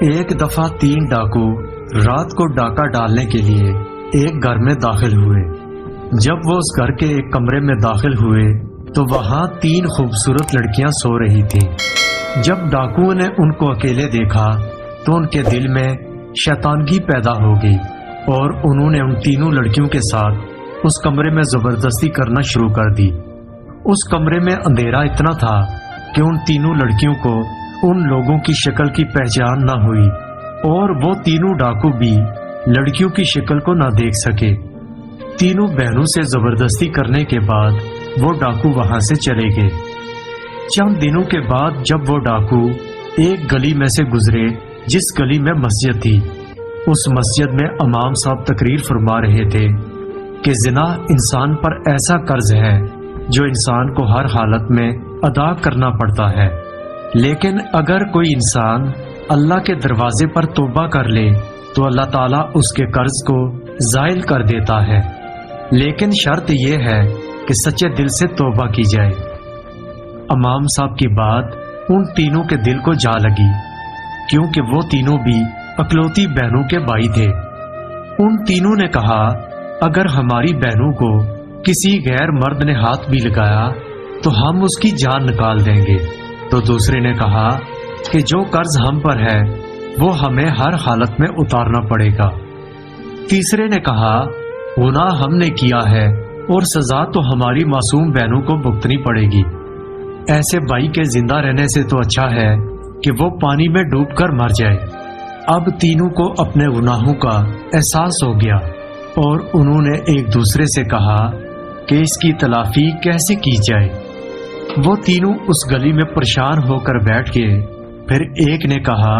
ایک دفعہ 3 ڈاکو رات کو ڈاکہ ڈالنے کے لیے ایک گھر میں داخل ہوئے۔ جب وہ اس گھر کے ایک کمرے میں داخل ہوئے تو وہاں 3 خوبصورت لڑکیاں سو رہی تھیں۔ جب ڈاکوؤں نے ان کو اکیلے دیکھا تو ان کے دل میں شیطانگی پیدا ہو گئی اور انہوں نے ان تینوں لڑکیوں کے ساتھ اس کمرے میں زبردستی کرنا شروع کر دی۔ اس کمرے میں اندھیرا اتنا تھا کہ ان تینوں لڑکیوں کو ان لوگوں کی شکل کی پہچان نہ ہوئی اور وہ تینوں ڈاکو بھی لڑکیوں کی شکل کو نہ دیکھ سکے۔ تینوں بہنوں سے زبردستی کرنے کے بعد وہ ڈاکو وہاں سے چلے گئے۔ چند دنوں کے بعد جب وہ ڈاکو ایک گلی میں سے گزرے جس گلی میں مسجد تھی، اس مسجد میں امام صاحب تقریر فرما رہے تھے کہ زنا انسان پر ایسا قرض ہے جو انسان کو ہر حالت میں ادا کرنا پڑتا ہے، لیکن اگر کوئی انسان اللہ کے دروازے پر توبہ کر لے تو اللہ تعالیٰ اس کے قرض کو زائل کر دیتا ہے، لیکن شرط یہ ہے کہ سچے دل سے توبہ کی جائے۔ امام صاحب کی بات ان تینوں کے دل کو جا لگی، کیونکہ وہ تینوں بھی اکلوتی بہنوں کے بھائی تھے۔ ان تینوں نے کہا، اگر ہماری بہنوں کو کسی غیر مرد نے ہاتھ بھی لگایا تو ہم اس کی جان نکال دیں گے۔ تو دوسرے نے کہا کہ جو قرض ہم پر ہے وہ ہمیں ہر حالت میں اتارنا پڑے گا۔ تیسرے نے کہا، گناہ ہم نے کیا ہے اور سزا تو ہماری معصوم بہنوں کو بھگتنی پڑے گی۔ ایسے بھائی کے زندہ رہنے سے تو اچھا ہے کہ وہ پانی میں ڈوب کر مر جائے۔ اب تینوں کو اپنے گناہوں کا احساس ہو گیا اور انہوں نے ایک دوسرے سے کہا کہ اس کی تلافی کیسے کی جائے۔ وہ تینوں اس گلی میں پریشان ہو کر بیٹھ گئے۔ پھر ایک نے کہا،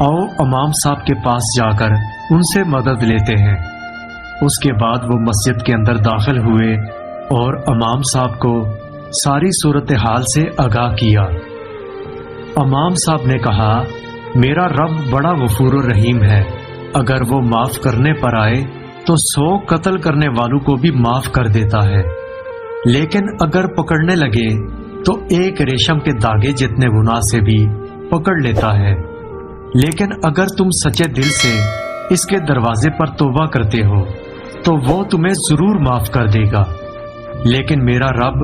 آؤ امام صاحب کے پاس جا کر ان سے مدد لیتے ہیں۔ اس کے بعد وہ مسجد کے اندر داخل ہوئے اور امام صاحب کو ساری صورتحال سے آگاہ کیا۔ امام صاحب نے کہا، میرا رب بڑا غفور الرحیم ہے، اگر وہ معاف کرنے پر آئے تو 100 قتل کرنے والوں کو بھی معاف کر دیتا ہے، لیکن اگر پکڑنے لگے تو ایک ریشم کے داغے جتنے گناہ سے بھی پکڑ لیتا ہے، لیکن اگر تم سچے دل سے اس کے دروازے پر توبہ کرتے ہو تو وہ تمہیں ضرور معاف کر دے گا، لیکن میرا رب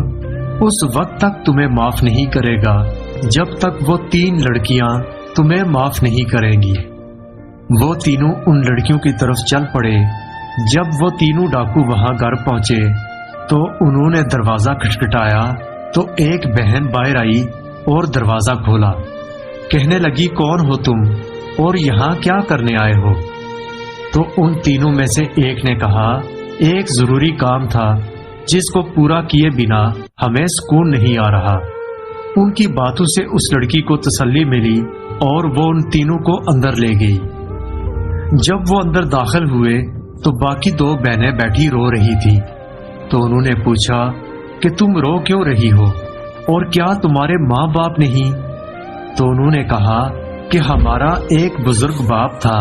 اس وقت تک تمہیں معاف نہیں کرے گا جب تک وہ 3 لڑکیاں تمہیں معاف نہیں کریں گی۔ وہ تینوں ان لڑکیوں کی طرف چل پڑے۔ جب وہ تینوں ڈاکو وہاں گھر پہنچے تو انہوں نے دروازہ کھٹکھٹایا تو ایک بہن باہر آئی اور دروازہ کھولا۔ کہنے لگی، کون ہو تم اور یہاں کیا کرنے آئے ہو؟ تو ان تینوں میں سے ایک نے کہا، ایک ضروری کام تھا جس کو پورا کیے بنا ہمیں سکون نہیں آ رہا۔ ان کی باتوں سے اس لڑکی کو تسلی ملی اور وہ ان تینوں کو اندر لے گئی۔ جب وہ اندر داخل ہوئے تو باقی 2 بہنیں بیٹھی رو رہی تھی، تو انہوں نے پوچھا کہ تم رو کیوں رہی ہو اور کیا تمہارے ماں باپ نہیں؟ تو انہوں نے کہا کہ ہمارا ایک بزرگ باپ تھا،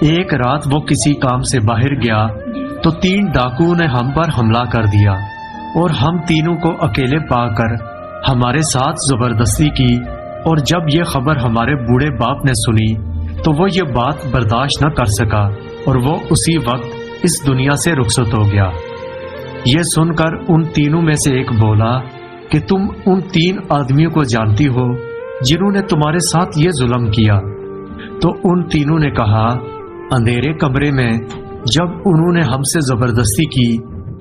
ایک رات وہ کسی کام سے باہر گیا تو 3 ڈاکوؤں نے ہم پر حملہ کر دیا اور ہم تینوں کو اکیلے پا کر ہمارے ساتھ زبردستی کی، اور جب یہ خبر ہمارے بوڑھے باپ نے سنی تو وہ یہ بات برداشت نہ کر سکا اور وہ اسی وقت اس دنیا سے رخصت ہو گیا۔ یہ سن کر ان تینوں میں سے ایک بولا کہ تم ان 3 آدمیوں کو جانتی ہو جنہوں نے تمہارے ساتھ یہ ظلم کیا؟ تو ان تینوں نے کہا، اندھیرے کمرے میں جب انہوں نے ہم سے زبردستی کی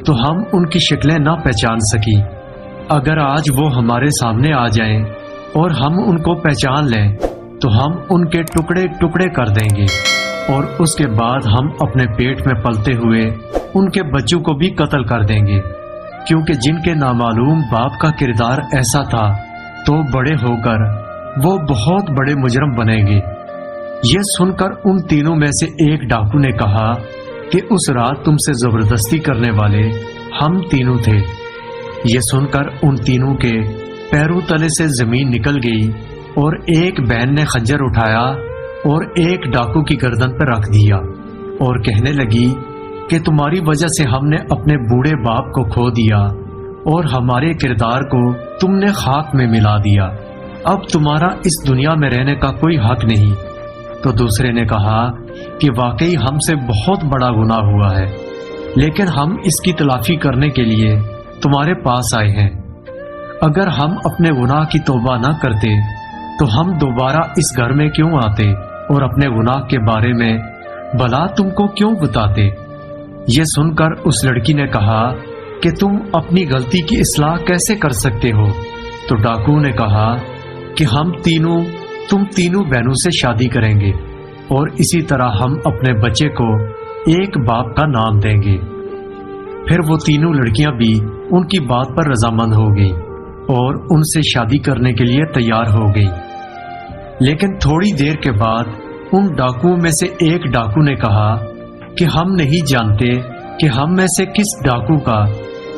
تو ہم ان کی شکلیں نہ پہچان سکی۔ اگر آج وہ ہمارے سامنے آ جائیں اور ہم ان کو پہچان لیں تو ہم ان کے ٹکڑے ٹکڑے کر دیں گے، اور اس کے بعد ہم اپنے پیٹ میں پلتے ہوئے ان کے بچوں کو بھی قتل کر دیں گے، کیونکہ جن کے نامعلوم باپ کا کردار ایسا تھا تو بڑے ہو کر وہ بہت بڑے مجرم بنیں گے۔ یہ سن کر ان تینوں میں سے ایک ڈاکو نے کہا کہ اس رات تم سے زبردستی کرنے والے ہم تینوں تھے۔ یہ سن کر ان تینوں کے پیروں تلے سے زمین نکل گئی اور ایک بہن نے خنجر اٹھایا اور ایک ڈاکو کی گردن پر رکھ دیا اور کہنے لگی کہ تمہاری وجہ سے ہم نے اپنے بوڑھے باپ کو کھو دیا اور ہمارے کردار کو تم نے خاک میں ملا دیا۔ اب تمہارا اس دنیا میں رہنے کا کوئی حق نہیں۔ تو دوسرے نے کہا کہ واقعی ہم سے بہت بڑا گناہ ہوا ہے، لیکن ہم اس کی تلافی کرنے کے لیے تمہارے پاس آئے ہیں۔ اگر ہم اپنے گناہ کی توبہ نہ کرتے تو ہم دوبارہ اس گھر میں کیوں آتے اور اپنے گناہ کے بارے میں بھلا تم کو کیوں بتاتے؟ یہ سن کر اس لڑکی نے کہا کہ تم اپنی غلطی کی اصلاح کیسے کر سکتے ہو؟ تو ڈاکو نے کہا کہ تم تینوں بہنوں سے شادی کریں گے اور اسی طرح ہم اپنے بچے کو ایک باپ کا نام دیں گے۔ پھر وہ تینوں لڑکیاں بھی ان کی بات پر رضامند ہو گئی اور ان سے شادی کرنے کے لیے تیار ہو گئی۔ لیکن تھوڑی دیر کے بعد ان ڈاکوؤں میں سے ایک ڈاکو نے کہا کہ ہم نہیں جانتے کہ ہم میں سے کس ڈاکو کا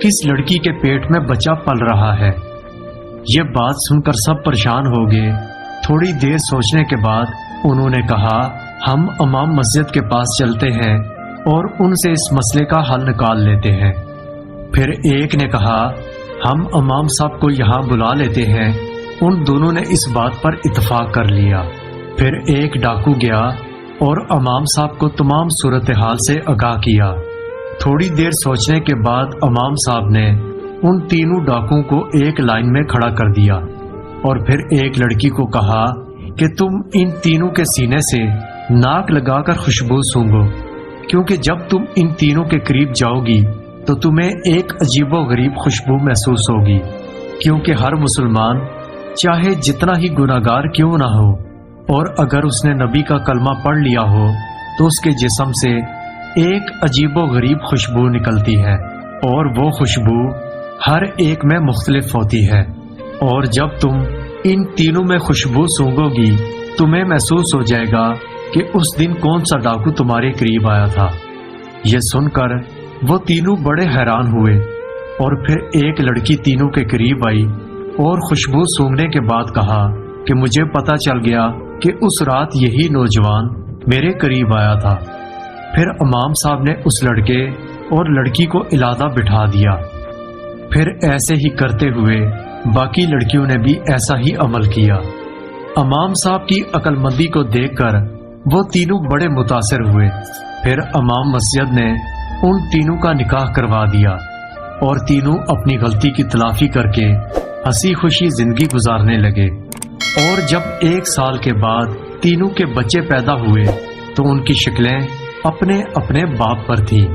کس لڑکی کے پیٹ میں بچہ پل رہا ہے۔ یہ بات سن کر سب پریشان ہو گئے۔ تھوڑی دیر سوچنے کے بعد انہوں نے کہا ہم امام مسجد کے پاس چلتے ہیں اور ان سے اس مسئلے کا حل نکال لیتے ہیں۔ پھر ایک نے کہا ہم امام صاحب کو یہاں بلا لیتے ہیں۔ ان دونوں نے اس بات پر اتفاق کر لیا۔ پھر ایک ڈاکو گیا اور امام صاحب کو تمام صورتحال سے آگاہ کیا۔ تھوڑی دیر سوچنے کے بعد امام صاحب نے ان تینوں ڈاکوؤں کو ایک لائن میں کھڑا کر دیا اور پھر ایک لڑکی کو کہا کہ تم ان تینوں کے سینے سے ناک لگا کر خوشبو سونگھو، کیونکہ جب تم ان تینوں کے قریب جاؤ گی تو تمہیں ایک عجیب و غریب خوشبو محسوس ہوگی، کیونکہ ہر مسلمان چاہے جتنا ہی گناہگار کیوں نہ ہو اور اگر اس نے نبی کا کلمہ پڑھ لیا ہو تو اس کے جسم سے ایک عجیب و غریب خوشبو نکلتی ہے اور وہ خوشبو ہر ایک میں مختلف ہوتی ہے، اور جب تم ان تینوں میں خوشبو سونگھو گی تمہیں محسوس ہو جائے گا کہ اس دن کون سا ڈاکو تمہارے قریب آیا تھا۔ یہ سن کر وہ تینوں بڑے حیران ہوئے اور پھر ایک لڑکی تینوں کے قریب آئی اور خوشبو سونگھنے کے بعد کہا کہ مجھے پتا چل گیا کہ اس رات یہی نوجوان میرے قریب آیا تھا۔ پھر امام صاحب نے اس لڑکے اور لڑکی کو علیحدہ بٹھا دیا۔ پھر ایسے ہی کرتے ہوئے باقی لڑکیوں نے بھی ایسا ہی عمل کیا۔ امام صاحب کی عقل مندی کو دیکھ کر وہ تینوں بڑے متاثر ہوئے۔ پھر امام مسجد نے ان تینوں کا نکاح کروا دیا اور تینوں اپنی غلطی کی تلافی کر کے ہنسی خوشی زندگی گزارنے لگے۔ اور جب 1 سال کے بعد تینوں کے بچے پیدا ہوئے تو ان کی شکلیں اپنے اپنے باپ پر تھیں۔